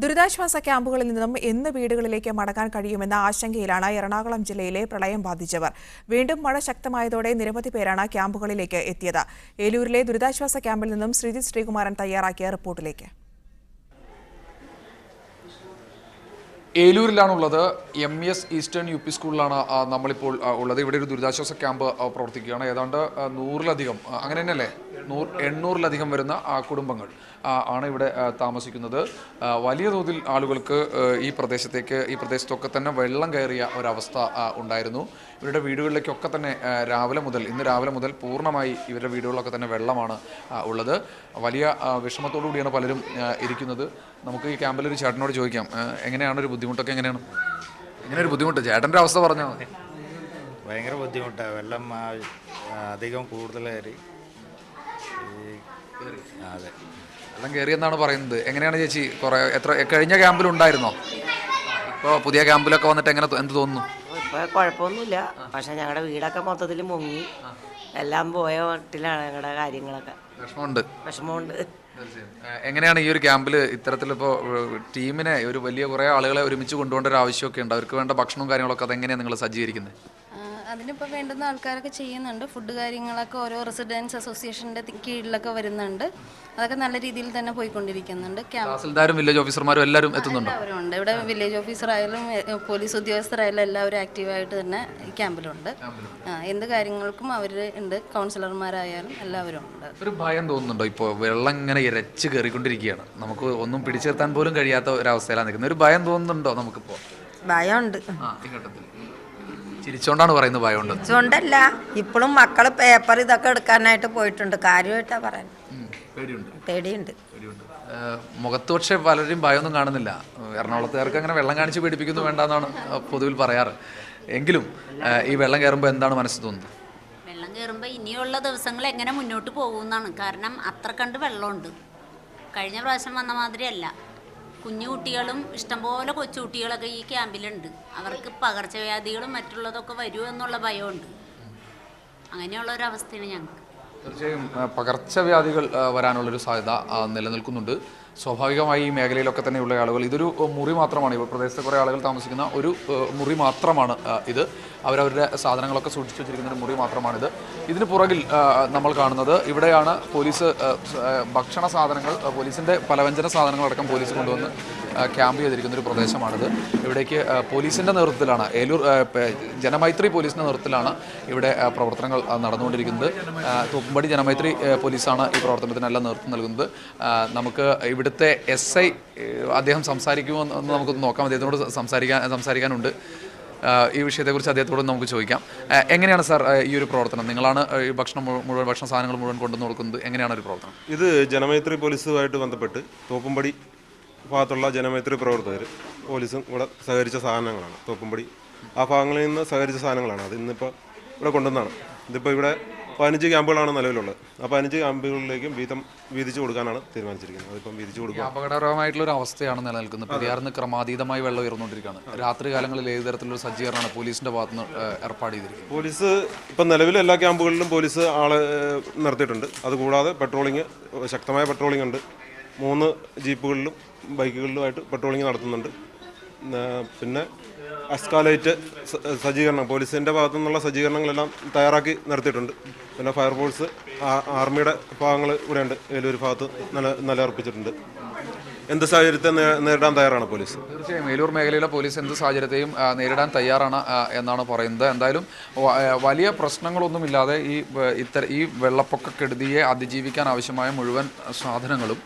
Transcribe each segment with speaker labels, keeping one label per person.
Speaker 1: ദുരിതാശ്വാസ ക്യാമ്പുകളിൽ നിന്നും എന്ന് വീടുകളിലേക്ക് മടങ്ങാൻ കഴിയുമെന്ന ആശങ്കയിലാണ് എറണാകുളം ജില്ലയിലെ പ്രളയം ബാധിച്ചവർ. വീണ്ടും മഴ ശക്തമായതോടെ നിരവധി പേരാണ് ക്യാമ്പുകളിലേക്ക് എത്തിയത്. ഏലൂരിലെ ദുരിതാശ്വാസ ക്യാമ്പിൽ നിന്നും ശ്രീജിത്ത് ശ്രീകുമാരൻ തയ്യാറാക്കിയ റിപ്പോർട്ടിലേക്ക്.
Speaker 2: ഏലൂരിലാണുള്ളത്. MS ഈസ്റ്റേൺ UP സ്കൂളിലാണ് നമ്മളിപ്പോൾ ഉള്ളത്. ഇവിടെ ഒരു ദുരിതാശ്വാസ ക്യാമ്പ് പ്രവർത്തിക്കുകയാണ്. ഏതാണ്ട് 100-ലധികം, അങ്ങനെ തന്നെയല്ലേ, 800-ലധികം വരുന്ന കുടുംബങ്ങൾ ആണ് ഇവിടെ താമസിക്കുന്നത്. വലിയ തോതിൽ ആളുകൾക്ക് ഈ പ്രദേശത്തൊക്കെ തന്നെ വെള്ളം കയറിയ ഒരവസ്ഥ ഉണ്ടായിരുന്നു. ഇവരുടെ വീടുകളിലേക്കൊക്കെ തന്നെ ഇന്ന് രാവിലെ മുതൽ പൂർണ്ണമായി ഇവരുടെ വീടുകളിലൊക്കെ തന്നെ വെള്ളമാണ് ഉള്ളത്. വലിയ വിഷമത്തോടു കൂടിയാണ് പലരും ഇരിക്കുന്നത്. നമുക്ക് ഈ ക്യാമ്പിലൊരു ചേട്ടനോട് ചോദിക്കാം, എങ്ങനെയാണ് ഒരു ബുദ്ധിമുട്ടൊക്കെ എങ്ങനെയാണ്? ഇങ്ങനെ ഒരു ബുദ്ധിമുട്ട് ചേട്ടൻ്റെ അവസ്ഥ പറഞ്ഞാൽ മതി.
Speaker 3: ഭയങ്കര ബുദ്ധിമുട്ടാണ്. വെള്ളം അധികം കൂടുതലേറി. അതെ,
Speaker 2: വെള്ളം കയറിയെന്നാണ് പറയുന്നത്. എങ്ങനെയാണ് ചേച്ചി, കഴിഞ്ഞ ക്യാമ്പിലുണ്ടായിരുന്നോ? ഇപ്പോൾ പുതിയ ക്യാമ്പിലൊക്കെ വന്നിട്ട് എന്ത് തോന്നുന്നു?
Speaker 4: ഇപ്പോൾ കുഴപ്പമൊന്നുമില്ല, പക്ഷെ ഞങ്ങളുടെ വീടൊക്കെ മൊത്തത്തിൽ മുങ്ങി എല്ലാം പോയ മട്ടിലാണ് ഞങ്ങളുടെ കാര്യങ്ങളൊക്കെ. വിഷമമുണ്ട്.
Speaker 2: എങ്ങനെയാണ് ഈ ഒരു ക്യാമ്പിൽ ഇത്തരത്തിലിപ്പോൾ ടീമിനെ വലിയ കുറേ ആളുകളെ ഒരുമിച്ച് കൊണ്ടുപോകേണ്ട ഒരു ആവശ്യമൊക്കെ ഉണ്ട്? അവർക്ക് വേണ്ട ഭക്ഷണവും കാര്യങ്ങളൊക്കെ അതെങ്ങനെയാണ് നിങ്ങൾ സജ്ജീകരിക്കുന്നത്?
Speaker 5: അതിനിപ്പോൾ വേണ്ടുന്ന ആൾക്കാരൊക്കെ ചെയ്യുന്നുണ്ട്. ഫുഡ് കാര്യങ്ങളൊക്കെ ഓരോ റെസിഡൻസ് അസോസിയേഷൻ്റെ കീഴിലൊക്കെ വരുന്നുണ്ട്. അതൊക്കെ നല്ല രീതിയിൽ തന്നെ പോയിക്കൊണ്ടിരിക്കുന്നുണ്ട്.
Speaker 2: തഹസിൽദാരും വില്ലേജ് ഓഫീസർമാരും എല്ലാവരും എത്തുന്നുണ്ട്.
Speaker 5: എല്ലാവരും ഇവിടെ വില്ലേജ് ഓഫീസറായാലും പോലീസ് ഉദ്യോഗസ്ഥരായാലും എല്ലാവരും ആക്റ്റീവായിട്ട് തന്നെ ഈ ക്യാമ്പിലുണ്ട്. എന്ത് കാര്യങ്ങൾക്കും അവർ ഉണ്ട്. കൗൺസിലർമാരായാലും എല്ലാവരും ഉണ്ട്. ഒരു
Speaker 2: ഭയം തോന്നുന്നുണ്ടോ? ഇപ്പോൾ വെള്ളം ഇങ്ങനെ ഇരച്ച് കയറിക്കൊണ്ടിരിക്കുകയാണ്, നമുക്ക് ഒന്നും പിടിച്ചെടുത്താൻ പോലും കഴിയാത്ത ഒരവസ്ഥയിലാണ് നിൽക്കുന്നത്. ഒരു ഭയം തോന്നുന്നുണ്ടോ നമുക്കിപ്പോൾ?
Speaker 4: ഭയമുണ്ട്.
Speaker 2: ചിരിച്ചോണ്ടാണ് പറയുന്നത് ഭയമുണ്ട്?
Speaker 4: ചിരിച്ചോണ്ടല്ല, ഇപ്പോഴും മക്കള് പേപ്പർ ഇതൊക്കെ എടുക്കാനായിട്ട് പോയിട്ടുണ്ട്. കാര്യമായിട്ടാ പറയാൻ. പേടിയുണ്ട്.
Speaker 2: മുഖത്ത് പക്ഷേ പലരും ഭയമൊന്നും കാണുന്നില്ല. എറണാകുളത്തുകാർക്ക് അങ്ങനെ വെള്ളം കാണിച്ച് പേടിപ്പിക്കുന്നു വേണ്ടെന്നാണ് പൊതുവിൽ പറയാറ്. എങ്കിലും ഈ വെള്ളം കയറുമ്പോൾ എന്താണ് മനസ്സ് തോന്നുന്നത്?
Speaker 6: വെള്ളം കയറുമ്പോൾ ഇനിയുള്ള ദിവസങ്ങൾ എങ്ങനെ മുന്നോട്ട് പോകുമെന്നാണ്. കാരണം അത്ര കണ്ട് വെള്ളമുണ്ട്. കഴിഞ്ഞ പ്രാവശ്യം വന്ന മാതിരിയല്ല. കുഞ്ഞു കുട്ടികളും ഇഷ്ടംപോലെ കൊച്ചുകുട്ടികളൊക്കെ ഈ ക്യാമ്പിലുണ്ട്. അവർക്ക് പകർച്ചവ്യാധികളും മറ്റുള്ളതൊക്കെ വരുമോ എന്നുള്ള ഭയമുണ്ട്. അങ്ങനെയുള്ള ഒരു അവസ്ഥയാണ് ഞങ്ങൾക്ക്.
Speaker 2: തീർച്ചയായും പകർച്ചവ്യാധികൾ വരാനുള്ളൊരു സാധ്യത നിലനിൽക്കുന്നുണ്ട്. സ്വാഭാവികമായി ഈ മേഖലയിലൊക്കെ തന്നെയുള്ള ആളുകൾ, ഇതൊരു മുറി മാത്രമാണ്, ഇപ്പോൾ പ്രദേശത്തെ കുറേ ആളുകൾ താമസിക്കുന്ന ഒരു മുറി മാത്രമാണ് ഇത്. അവരവരുടെ സാധനങ്ങളൊക്കെ സൂക്ഷിച്ചു വെച്ചിരിക്കുന്ന ഒരു മുറി മാത്രമാണിത്. ഇതിന് പുറകിൽ നമ്മൾ കാണുന്നത്, ഇവിടെയാണ് പോലീസ് ഭക്ഷണ സാധനങ്ങൾ, പോലീസിൻ്റെ പലവ്യഞ്ജന സാധനങ്ങളടക്കം പോലീസ് കൊണ്ടുവന്ന് ക്യാമ്പ് ചെയ്തിരിക്കുന്ന ഒരു പ്രദേശമാണിത്. ഇവിടേക്ക് പോലീസിൻ്റെ നേതൃത്വത്തിലാണ്, ഏലൂർ ജനമൈത്രി പോലീസിൻ്റെ നേതൃത്വത്തിലാണ് ഇവിടെ പ്രവർത്തനങ്ങൾ നടന്നുകൊണ്ടിരിക്കുന്നത്. തോപ്പുംപടി ജനമൈത്രി പോലീസാണ് ഈ പ്രവർത്തനത്തിനെല്ലാം നേതൃത്വം നൽകുന്നത്. നമുക്ക് ഇവിടുത്തെ SI അദ്ദേഹം സംസാരിക്കുമോ എന്ന് നമുക്കൊന്ന് നോക്കാം. അദ്ദേഹത്തോട് സംസാരിക്കാനുണ്ട്. ഈ വിഷയത്തെക്കുറിച്ച് അദ്ദേഹത്തോട് നമുക്ക് ചോദിക്കാം. എങ്ങനെയാണ് സാർ ഈ ഒരു പ്രവർത്തനം? നിങ്ങളാണ് ഈ ഭക്ഷണ സാധനങ്ങൾ മുഴുവൻ കൊണ്ടുവന്ന് കൊടുക്കുന്നത്. എങ്ങനെയാണ് ഒരു പ്രവർത്തനം?
Speaker 7: ഇത് ജനമൈത്രി പോലീസുമായിട്ട് ബന്ധപ്പെട്ട് തോപ്പുംപടി ഭാഗത്തുള്ള ജനമൈത്രി പ്രവർത്തകർ പോലീസും കൂടെ സഹകരിച്ച സാധനങ്ങളാണ്. തോപ്പുംപടി ആ ഭാഗങ്ങളിൽ നിന്ന് സഹകരിച്ച സാധനങ്ങളാണ്. അത് ഇന്നിപ്പോൾ ഇവിടെ കൊണ്ടുവന്നതാണ്. ഇതിപ്പോൾ ഇവിടെ 15 ക്യാമ്പുകളാണ് നിലവിലുള്ളത്. ആ 15 ക്യാമ്പുകളിലേക്കും വീതിച്ചു കൊടുക്കാനാണ് തീരുമാനിച്ചിരിക്കുന്നത്. അതിപ്പം വീതിച്ചു കൊടുക്കുക.
Speaker 2: അപകടകരമായിട്ടുള്ളൊരു അവസ്ഥയാണ് നിലനിൽക്കുന്നത്. പെരിയാറിന് ക്രമാതീതമായി വെള്ളം ഉയർന്നുകൊണ്ടിരിക്കുകയാണ്. രാത്രി കാലങ്ങളിൽ ഏത് തരത്തിലുള്ള സജ്ജീകരണമാണ് പോലീസിന്റെ ഭാഗത്ത് നിന്ന് ഏർപ്പാട് ചെയ്തിരിക്കുന്നത്?
Speaker 7: പോലീസ് ഇപ്പം നിലവിൽ എല്ലാ ക്യാമ്പുകളിലും പോലീസ് ആളെ നിർത്തിയിട്ടുണ്ട്. അതുകൂടാതെ ശക്തമായ പെട്രോളിംഗ് ഉണ്ട്. 3 ജീപ്പുകളിലും ബൈക്കുകളിലുമായിട്ട് പെട്രോളിംഗ് നടത്തുന്നുണ്ട്. പിന്നെ എസ്കാലേറ്റ് സജ്ജീകരണം, പോലീസിൻ്റെ ഭാഗത്തു നിന്നുള്ള സജ്ജീകരണങ്ങളെല്ലാം തയ്യാറാക്കി നിർത്തിയിട്ടുണ്ട്. പിന്നെ ഫയർഫോഴ്സ്, ആർമിയുടെ ഭാഗങ്ങൾ ഇവിടെയുണ്ട്. ഏലൂർ ഭാഗത്ത് നിലയുറപ്പിച്ചിട്ടുണ്ട്. എന്ത് സാഹചര്യത്തെ നേരിടാൻ തയ്യാറാണ് പോലീസ്.
Speaker 2: തീർച്ചയായും ഏലൂർ മേഖലയിലെ പോലീസ് എന്ത് സാഹചര്യത്തെയും നേരിടാൻ തയ്യാറാണ് എന്നാണ് പറയുന്നത്. എന്തായാലും വലിയ പ്രശ്നങ്ങളൊന്നുമില്ലാതെ ഈ വെള്ളപ്പൊക്കക്കെടുതിയെ അതിജീവിക്കാൻ ആവശ്യമായ മുഴുവൻ സാധനങ്ങളും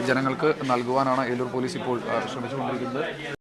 Speaker 2: ജനങ്ങൾക്ക് നൽകുവാനാണ് ഏലൂർ പോലീസ് ഇപ്പോൾ ശ്രമിച്ചുകൊണ്ടിരിക്കുന്നത്.